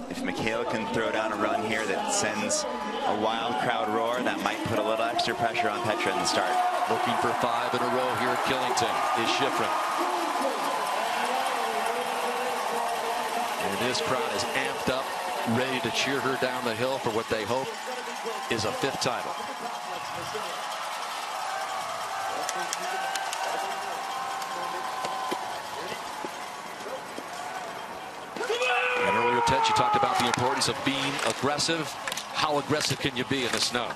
if Mikaela can throw down a run here that sends a wild crowd roar, that might put a little extra pressure on Petra in the start. Looking for 5 in a row here at Killington is Shiffrin. And this crowd is amped up, ready to cheer her down the hill for what they hope is a 5th title. And earlier, Ted, you talked about the importance of being aggressive. How aggressive can you be in the snow?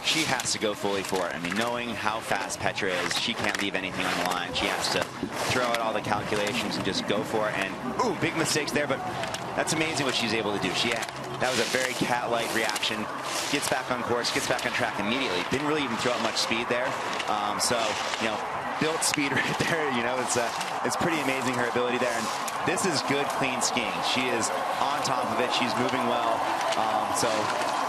She has to go fully for it. I mean, knowing how fast Petra is, she can't leave anything on the line. She has to throw out all the calculations and just go for it. And, ooh, big mistakes there, but that's amazing what she's able to do. That was a very cat-like reaction. Gets back on course, gets back on track immediately. Didn't really even throw out much speed there. So, you know, built speed right there. You know, it's pretty amazing, her ability there. And this is good, clean skiing. She is on top of it. She's moving well. So,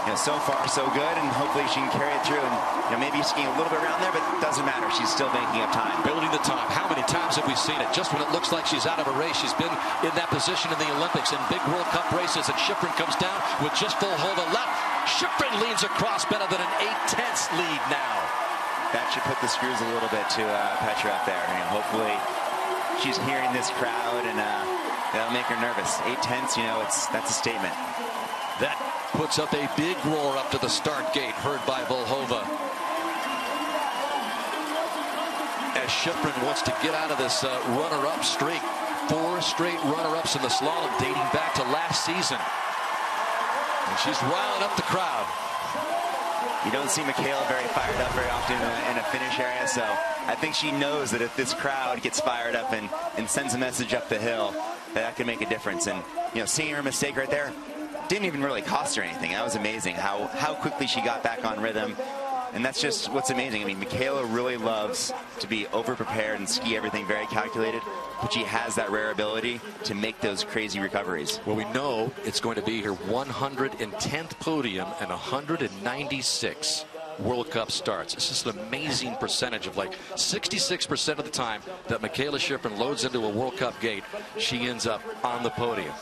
you know, so far so good, and hopefully she can carry it through. And, you know, maybe skiing a little bit around there, but it doesn't matter. She's still making up time. Building the time. How many times have we seen it? Just when it looks like she's out of a race, she's been in that position in the Olympics in big World Cup races, and Shiffrin comes down with just full hold of left. Shiffrin leans across, better than an 8/10 lead now. That should put the screws a little bit to Petra up there. And hopefully she's hearing this crowd, and that'll make her nervous. 8/10, you know, that's a statement. That puts up a big roar up to the start gate, heard by Volhova. As Shiffrin wants to get out of this runner-up streak. 4 straight runner-ups in the slalom dating back to last season. And she's riling up the crowd. You don't see Mikaela very fired up very often in a finish area, so I think she knows that if this crowd gets fired up and sends a message up the hill, that could make a difference. And, you know, seeing her mistake right there didn't even really cost her anything. That was amazing how quickly she got back on rhythm. And that's just what's amazing. I mean, Mikaela really loves to be over-prepared and ski everything very calculated, but she has that rare ability to make those crazy recoveries. Well, we know it's going to be her 110th podium and 196 World Cup starts. It's just an amazing percentage of like 66% of the time that Mikaela Shiffrin loads into a World Cup gate, she ends up on the podium.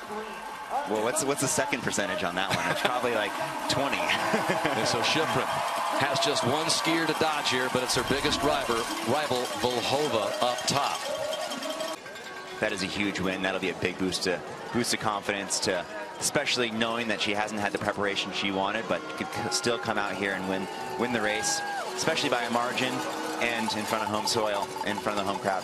Well, what's the second percentage on that one? It's probably like 20. And so Shiffrin has just one skier to dodge here, but it's her biggest rival Volhova up top. That is a huge win. That'll be a big boost of confidence, to especially knowing that she hasn't had the preparation she wanted, but could still come out here and win the race, especially by a margin and in front of home soil, in front of the home crowd.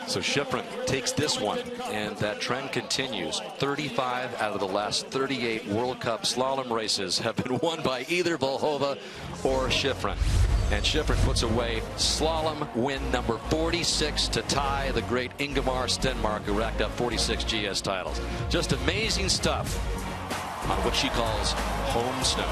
So Shiffrin takes this one, and that trend continues. 35 out of the last 38 World Cup slalom races have been won by either Volhova or Shiffrin. And Shiffrin puts away slalom win number 46 to tie the great Ingemar Stenmark, who racked up 46 GS titles. Just amazing stuff on what she calls home snow.